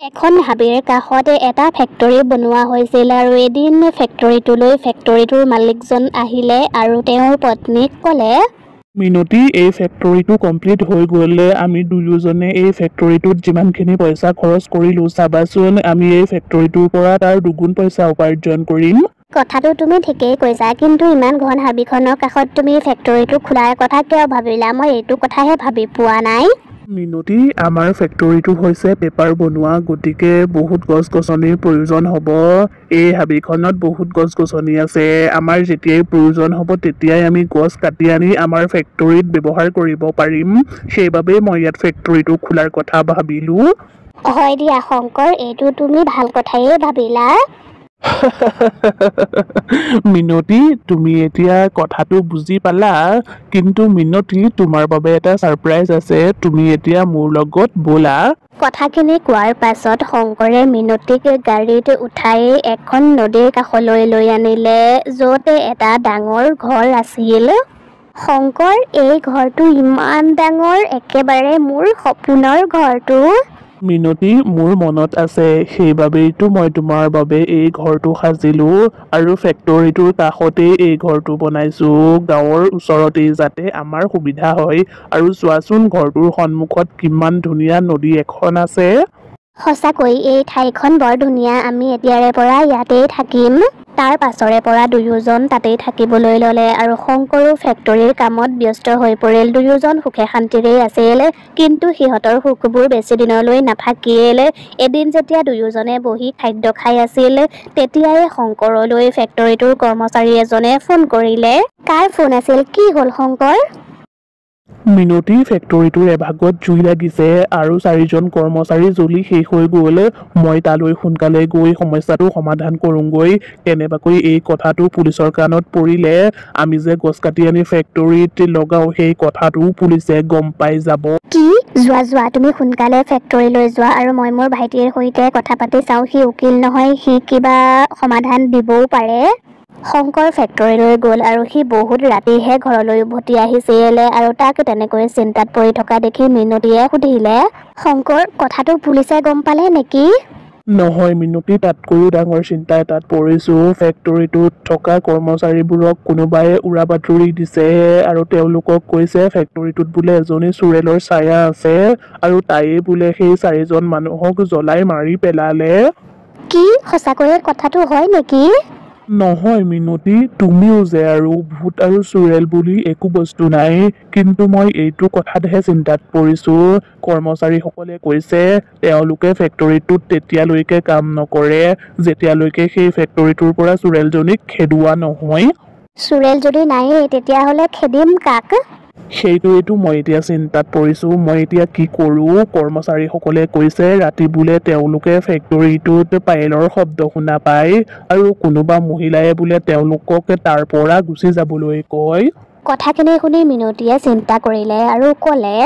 এখন হাবিৰ কাষত এটা ফেক্টৰী বনোৱা হৈছিল আৰু এদিন ফেক্টৰীটোলৈ ফেক্টৰীটোৰ মালিকজন আহিলে আৰু তেওঁৰ পত্নীক ক'লে, মিনতি, এই ফেক্টৰীটো কমপ্লিট হৈ গ'লে আমি দুয়োজনে এই ফেক্টৰীটোত যিমানখিনি পইচা খৰচ কৰিলোঁ, চাবাচোন আমি এই ফেক্টৰীটোৰ পৰা তাৰ দুগুণ পইচা উপাৰ্জন কৰিম। কথাটো তুমি ঠিকেই কৈছা, কিন্তু ইমান ঘন হাবিখনৰ কাষত তুমি ফেক্টৰীটো খোলাৰ কথা কিয় ভাবিলা? মই এইটো কথাহে ভাবি পোৱা নাই। মিনতি, আমাৰ ফেক্টৰীটো হৈছে পেপাৰ বনোৱা, গতিকে বহুত গছ-গছনিৰ প্ৰয়োজন হ'ব। এই হাবিখনত বহুত গছ-গছনি আছে। আমাৰ যেতিয়াই প্ৰয়োজন হ'ব তেতিয়াই আমি গছ কাটি আনি আমাৰ ফেক্টৰীত ব্যৱহাৰ কৰিব পাৰিম। সেইবাবেই মই ইয়াত ফেক্টৰীটো খোলাৰ কথা ভাবিলোঁ। হয় দিয়া শংকৰ, এইটো তুমি ভাল কথাই ভাবিলা। মিনতি, তুমি এতিয়া কথাটো বুজি পালা, কিন্তু মিনতি, তোমাৰ বাবে এটা ছাৰপ্ৰাইজ আছে। তুমি এতিয়া মোৰ লগত ব'লা। কথাখিনি কোৱাৰ পাছত শংকৰে মিনতিক গাড়ীত উঠাই এখন নদীৰ কাষলৈ লৈ আনিলে, য'ত এটা ডাঙৰ ঘৰ আছিল। শংকৰ, এই ঘৰটো ইমান ডাঙৰ, একেবাৰে মোৰ সপোনৰ ঘৰটো। মিনতি, মোৰ মনত আছে, সেইবাবেইতো মই তোমাৰ বাবে এই ঘৰটো সাজিলোঁ আৰু ফেক্টৰীটোৰ কাষতেই এই ঘৰটো বনাইছোঁ, গাঁৱৰ ওচৰতেই, যাতে আমাৰ সুবিধা হয়। আৰু চোৱাচোন, ঘৰটোৰ সন্মুখত কিমান ধুনীয়া নদী এখন আছে। সঁচাকৈ এই ঠাইখন বৰ ধুনীয়া। আমি এতিয়াৰে পৰা ইয়াতেই থাকিম। তাৰ পাছৰে পৰা দুয়োজন তাতেই থাকিবলৈ ল'লে আৰু শংকৰো ফেক্টৰীৰ কামত ব্যস্ত হৈ পৰিল। দুয়োজন সুখে শান্তিৰেই আছিল, কিন্তু সিহঁতৰ সুখবোৰ বেছি দিনলৈ নাথাকিল। এদিন যেতিয়া দুয়োজনে বহি খাদ্য খাই আছিল, তেতিয়াই শংকৰলৈ ফেক্টৰীটোৰ কৰ্মচাৰী এজনে ফোন কৰিলে। কাৰ ফোন আছিল? কি হ'ল শংকৰ? মিনতি, ফেক্টৰীটোৰ এভাগত জুই লাগিছে আৰু 4জন কৰ্মচাৰী জ্বলি শেষ হৈ গ'ল। মই তালৈ সোনকালে গৈ সমস্যাটো সমাধান কৰোঁগৈ। কেনেবাকৈ এই কথাটো পুলিচৰ কাণত পৰিলে, আমি যে গছ কাটি আনি ফেক্টৰীত লগাওঁ, সেই কথাটোও পুলিচে গম পাই যাব। কি? যোৱা, তুমি সোনকালে ফেক্টৰীলৈ যোৱা আৰু মই মোৰ ভাইটিৰ সৈতে কথা পাতি চাওঁ। সি উকিল নহয়, সি কিবা সমাধান দিবও পাৰে। শংকৰ ফেক্টৰীলৈ গ'ল আৰু সি বহুত ৰাতিহে ঘৰলৈ উভতি আহিছিল আৰু তাক তেনেকৈ চিন্তাত পৰি থকা দেখি মিনতিয়ে সুধিলে, শংকৰ, কথাটো পুলিচে গম পালে নেকি? নহয় মিনতি, তাতকৈও ডাঙৰ চিন্তা এটাত পৰিছোঁ। ফেক্টৰীটোত থকা কৰ্মচাৰীবোৰক কোনোবাই উৰা বাতৰি দিছে আৰু তেওঁলোকক কৈছে ফেক্টৰীটোত বোলে এজনী চোৰেলৰ ছায়া আছে আৰু তাইয়ে বোলে সেই 4জন মানুহক জ্বলাই মাৰি পেলালে। কি? সঁচাকৈয়ে কথাটো হয় নেকি? নহয় মিনতি, তুমিও যে আৰু ভূত আৰু চুৰেল বুলি একো বস্তু নাই, কিন্তু মই এইটো কথাতহে চিন্তাত পৰিছোঁ। কৰ্মচাৰীসকলে কৈছে তেওঁলোকে ফেক্টৰীটোত তেতিয়ালৈকে কাম নকৰে যেতিয়ালৈকে সেই ফেক্টৰীটোৰ পৰা চুৰেলজনীক খেদোৱা নহয়। চুৰেল যদি নায়েই, তেতিয়াহ'লে খেদিম কাক? সেইটোৱেইটো মই এতিয়া চিন্তাত পৰিছোঁ। মই এতিয়া কি কৰোঁ? কৰ্মচাৰীসকলে কৈছে ৰাতি বোলে তেওঁলোকে ফেক্টৰীটোত পায়েলৰ শব্দ শুনা পায় আৰু কোনোবা মহিলাই বোলে তেওঁলোকক তাৰ পৰা গুচি যাবলৈ কয়। কথাখিনি শুনি মিনতিয়ে চিন্তা কৰিলে আৰু ক'লে,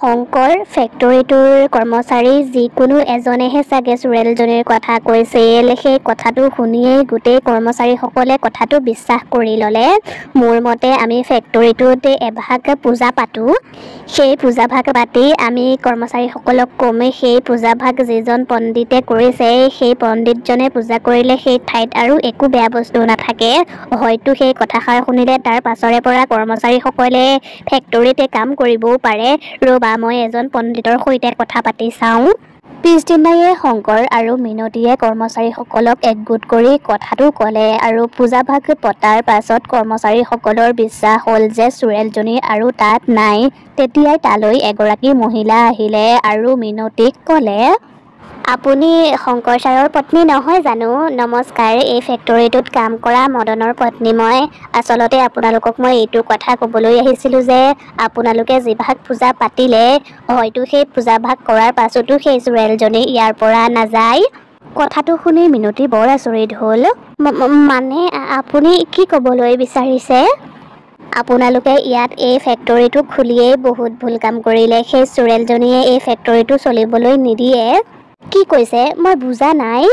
শংকৰ, ফেক্টৰীটোৰ কৰ্মচাৰী যিকোনো এজনেহে চাগে চুৰেলজনীৰ কথা কৈছিল। সেই কথাটো শুনিয়েই গোটেই কৰ্মচাৰীসকলে কথাটো বিশ্বাস কৰি ল'লে। মোৰ মতে আমি ফেক্টৰীটোত এভাগ পূজা পাতোঁ। সেই পূজাভাগ পাতি আমি কৰ্মচাৰীসকলক ক'ম, সেই পূজাভাগ যিজন পণ্ডিতে কৰিছে, সেই পণ্ডিতজনে পূজা কৰিলে সেই ঠাইত আৰু একো বেয়া বস্তু নাথাকে। হয়তো সেই কথাষাৰ শুনিলে তাৰ পাছৰে পৰা কৰ্মচাৰীসকলে ফেক্টৰীতে কাম কৰিবও পাৰে। ৰ'বা, মই এজন পণ্ডিতৰ সৈতে কথা পাতি চাওঁ। পিছদিনায়ে শংকৰ আৰু মিনতিয়ে কৰ্মচাৰীসকলক একগোট কৰি কথাটো ক'লে আৰু পূজাভাগ পতাৰ পাছত কৰ্মচাৰীসকলৰ বিশ্বাস হ'ল যে চুৰেলজনী আৰু তাত নাই। তেতিয়াই তালৈ এগৰাকী মহিলা আহিলে আৰু মিনতিক ক'লে, আপুনি শংকৰ ছাৰৰ পত্নী নহয় জানো? নমস্কাৰ, এই ফেক্টৰীটোত কাম কৰা মদনৰ পত্নী মই। আচলতে আপোনালোকক মই এইটো কথা ক'বলৈ আহিছিলোঁ যে আপোনালোকে যিভাগ পূজা পাতিলে, হয়তো সেই পূজাভাগ কৰাৰ পাছতো সেই চুৰেলজনী ইয়াৰ পৰা নাযায়। কথাটো শুনি মিনতি বৰ আচৰিত হ'ল। মানে আপুনি কি ক'বলৈ বিচাৰিছে? আপোনালোকে ইয়াত এই ফেক্টৰীটো খুলিয়েই বহুত ভুল কাম কৰিলে। সেই চুৰেলজনীয়ে এই ফেক্টৰীটো চলিবলৈ নিদিয়ে। কি কৈছে? মই বুজা নাই।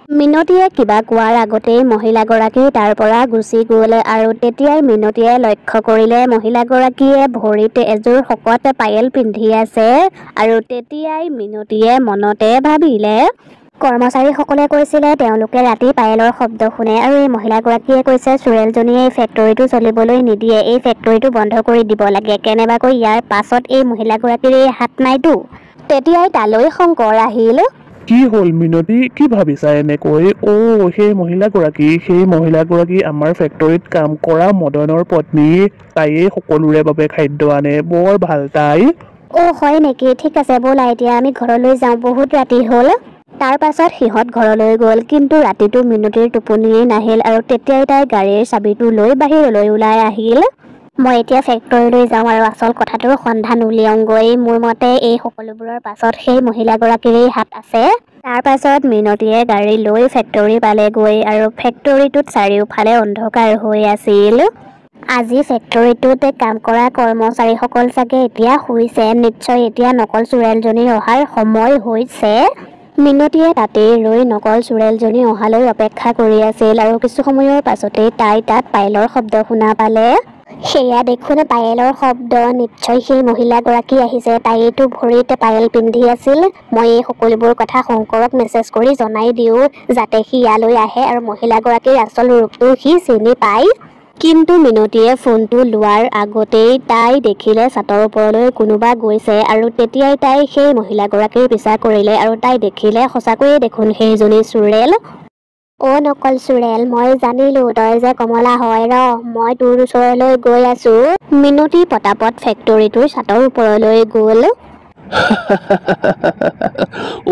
মিনতীয়ে কিবা কোৱাৰ আগতেই মহিলাগৰাকী তাৰ পৰা গুচি গ'ল আৰু তেতিয়াই মিনতীয়ে লক্ষ্য কৰিলে মহিলাগৰাকীয়ে ভৰিত এযোৰ শকত পায়েল পিন্ধি আছে আৰু তেতিয়াই মিনতীয়ে মনতে ভাবিলে কৰ্মচাৰীসকলে কৈছিলে তেওঁলোকে ৰাতি পায়েলৰ শব্দ শুনে আৰু এই মহিলাগৰাকীয়ে কৈছে চুৰেলজনীয়ে এই ফেক্টৰীটো চলিবলৈ নিদিয়ে, এই ফেক্টৰীটো বন্ধ কৰি দিব লাগে। কেনেবাকৈ ইয়াৰ পাছত এই মহিলাগৰাকীৰ এই হাত নাইতো। তেতিয়াই তালৈ শংকৰ আহিল। কি হ'ল মিনতী, কি ভাবিছা এনেকৈ? সেই মহিলাগৰাকী আমাৰ ফেক্টৰীত কাম কৰা মদনৰ পত্নী। তাইয়ে সকলোৰে বাবে খাদ্য আনে, বৰ ভাল তাই। হয় নেকি? ঠিক আছে ব'লা এতিয়া আমি ঘৰলৈ যাওঁ, বহুত ৰাতি হ'ল। তাৰ পাছত সিহঁত ঘৰলৈ গ'ল, কিন্তু ৰাতিটো মিনতীৰ টোপনিয়েই নাহিল আৰু তেতিয়াই তাই গাড়ীৰ চাবিটো লৈ বাহিৰলৈ ওলাই আহিল। মই এতিয়া ফেক্টৰীলৈ যাওঁ আৰু আচল কথাটোৰ সন্ধান উলিয়াওঁগৈ। মোৰ মতে এই সকলোবোৰৰ পাছত সেই মহিলাগৰাকীৰেই হাত আছে। তাৰ পাছত মিনতীয়ে গাড়ী লৈ ফেক্টৰী পালেগৈ আৰু ফেক্টৰীটোত চাৰিওফালে অন্ধকাৰ হৈ আছিল। আজি ফেক্টৰীটোত কাম কৰা কৰ্মচাৰীসকল চাগে এতিয়া শুইছে। নিশ্চয় এতিয়া নকল চুৰেলজনী অহাৰ সময় হৈছে। মিনতীয়ে তাতেই ৰৈ নকল চুৰেলজনী অহালৈ অপেক্ষা কৰি আছিল আৰু কিছু সময়ৰ পাছতেই তাই তাত পায়েলৰ শব্দ শুনা পালে। সেয়া দেখোন পায়েলৰ শব্দ, নিশ্চয় সেই মহিলাগৰাকী আহিছে। তাইতো ভৰিত পায়েল পিন্ধি আছিল। মই এই সকলোবোৰ কথা শংকৰক মেছেজ কৰি জনাই দিওঁ, যাতে সি ইয়ালৈ আহে আৰু মহিলাগৰাকীৰ আচল ৰূপটো সি চিনি পায়। কিন্তু মিনতীয়ে ফোনটো লোৱাৰ আগতেই তাই দেখিলে ছাতৰ ওপৰলৈ কোনোবা গৈছে আৰু তেতিয়াই তাই সেই মহিলাগৰাকীৰ পিছা কৰিলে আৰু তাই দেখিলে সঁচাকৈয়ে দেখোন সেইজনী চুৰেল। নকল চুৰেল, মই জানিলো তই যে কমলা হয়। মই তোৰ ওচৰলৈ গৈ আছো। মিনতী পটাপট ফেক্টৰীটোৰ ছাতৰ ওপৰলৈ গ'ল।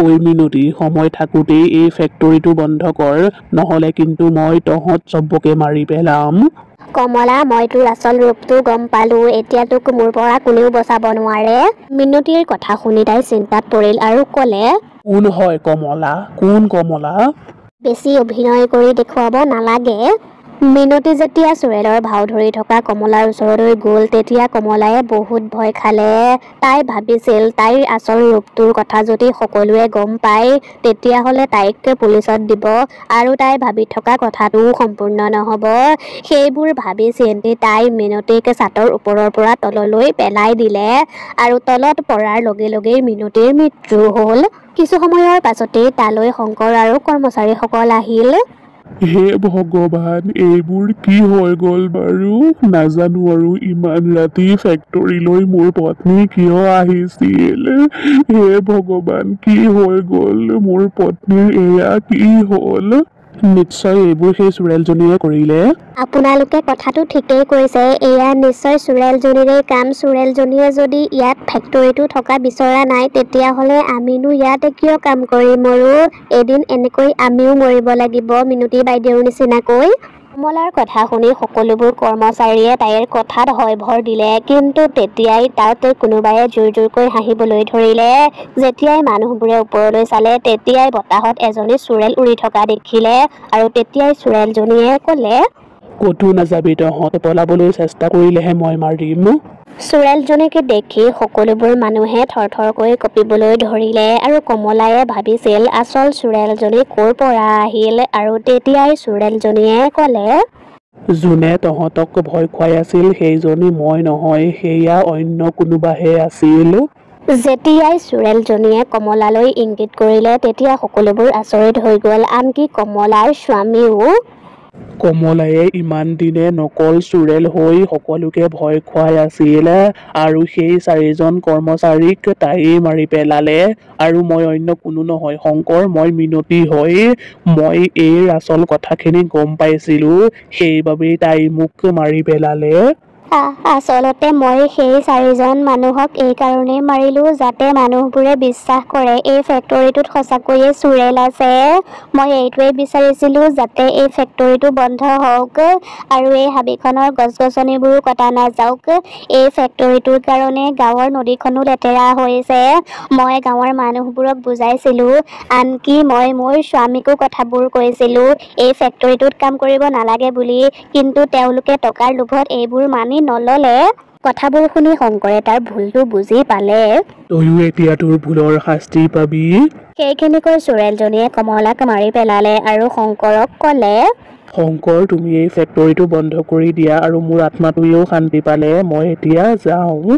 ঐ মিনতী, সময় থাকোতেই এই ফেক্টৰীটো বন্ধ কৰ, নহ'লে কিন্তু মই তহঁত চবকে মাৰি পেলাম। কমলা, মই তোৰ আচল ৰূপটো গম পালো। এতিয়া তোক মোৰ পৰা কোনেও বচাব নোৱাৰে। মিনতীৰ কথা শুনি তাই চিন্তাত পৰিল আৰু ক'লে, কোন হয় কমলা? কোন কমলা? বেছি অভিনয় কৰি দেখুৱাব নালাগে। মিনতী যেতিয়া চুৰেলৰ ভাও ধৰি থকা কমলাৰ ওচৰলৈ গ'ল, তেতিয়া কমলায়ে বহুত ভয় খালে। তাই ভাবিছিল তাইৰ আচল ৰূপটোৰ কথা যদি সকলোৱে গম পায়, তেতিয়াহ'লে তাইক পুলিচত দিব আৰু তাই ভাবি থকা কথাটোও সম্পূৰ্ণ নহ'ব। সেইবোৰ ভাবি চিন্তি তাই মিনতীক ছাতৰ ওপৰৰ পৰা তললৈ পেলাই দিলে আৰু তলত পৰাৰ লগে লগেই মিনতীৰ মৃত্যু হ'ল। কিছু সময়ৰ পাছতেই তালৈ শংকৰ আৰু কৰ্মচাৰীসকল আহিল। হে ভগৱান, এইবোৰ কি হৈ গ'ল বাৰু? নাজানো আৰু ইমান ৰাতি ফেক্টৰীলৈ মোৰ পত্নী কিয় আহিছিল? হে ভগৱান, কি হৈ গ'ল? মোৰ পত্নীৰ এয়া কি হ'ল? নিশ্চয় এইবোৰ সেই চুৰেলজনীয়ে কৰিলে। আপোনালোকে কথাটো ঠিকেই কৈছে, এয়া নিশ্চয় চুৰেলজনীৰে কাম। চুৰেলজনীয়ে যদি ইয়াত ফেক্টৰীটো থকা বিচৰা নাই, তেতিয়াহ'লে আমিনো ইয়াত কিয় কাম কৰিম? এদিন এনেকৈ আমিও মৰিব লাগিব, মিনতী বাইদেউৰ নিচিনাকৈ। কমলাৰ কথা শুনি সকলোবোৰ কৰ্মচাৰীয়ে তাইৰ কথাত হয়ভৰ দিলে, কিন্তু তেতিয়াই তাত কোনোবাই জোৰ জোৰকৈ হাঁহিবলৈ ধৰিলে। যেতিয়াই মানুহবোৰে ওপৰলৈ চালে, তেতিয়াই বতাহত এজনী চুৰেল উৰি থকা দেখিলে আৰু তেতিয়াই চুৰেলজনীয়ে ক'লে, ক'তো নাযাবি তহঁত, পলাবলৈ চেষ্টা কৰিলেহে মই মাৰিম। চুৰেলজনীক দেখি সকলোবোৰ মানুহে থৰথৰকৈ কঁপিবলৈ ধৰিলে আৰু কমলায়ে ভাবিছিল আচল চুৰেলজনী ক'ৰ পৰা আহিল আৰু তেতিয়াই চুৰেলজনীয়ে ক'লে, যোনে তহঁতক ভয় খুৱাই আছিল সেইজনী মই নহয়, সেয়া অন্য কোনোবাহে আছিল। যেতিয়াই চুৰেলজনীয়ে কমলালৈ ইংগিত কৰিলে, তেতিয়া সকলোবোৰ আচৰিত হৈ গ'ল, আনকি কমলাৰ স্বামীও। কমলায়ে ইমান দিনে নকল চুৰেল হৈ সকলোকে ভয় খুৱাই আছিল আৰু সেই চাৰিজন কৰ্মচাৰীক তাইয়ে মাৰি পেলালে। আৰু মই অন্য কোনো নহয় শংকৰ, মই মিনতী হয়। মই এই আচল কথাখিনি গম পাইছিলো, সেইবাবেই তাই মোক মাৰি পেলালে। আচলতে মই সেই চাৰিজন মানুহক এই কাৰণেই মাৰিলো, যাতে মানুহবোৰে বিশ্বাস কৰে এই ফেক্টৰীটোত সঁচাকৈয়ে চুৰেল আছে। মই এইটোৱেই বিচাৰিছিলো, যাতে এই ফেক্টৰীটো বন্ধ হওক আৰু এই হাবিখনৰ গছ-গছনিবোৰো কটা নাযাওক। এই ফেক্টৰীটোৰ কাৰণে গাঁৱৰ নদীখনো লেতেৰা হৈছে। মই গাঁৱৰ মানুহবোৰক বুজাইছিলো, আনকি মই মোৰ স্বামীকো কথাবোৰ কৈছিলো এই ফেক্টৰীটোত কাম কৰিব নালাগে বুলি, কিন্তু তেওঁলোকে টকাৰ লোভত এইবোৰ মানি নললে। কথাবোৰ শুনি শংকৰে তাৰ ভুলটো বুজি পালে। তয়ো এতিয়া তোৰ ভুলৰ শাস্তি পাবি। সেইখিনি কৈ চোৰেলজনীয়ে কমলাক মাৰি পেলালে আৰু শংকৰক ক'লে, শংকৰ, তুমি এই ফেক্টৰীটো বন্ধ কৰি দিয়া আৰু মোৰ আত্মাটোৱেও শান্তি পালে। মই এতিয়া যাওঁ।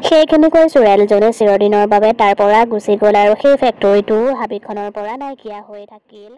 সেইখিনি কৈ চোৰেলজনে চিৰদিনৰ বাবে তাৰ পৰা গুচি গ'ল আৰু সেই ফেক্টৰীটো হাবিখনৰ পৰা নাইকিয়া হৈ থাকিল।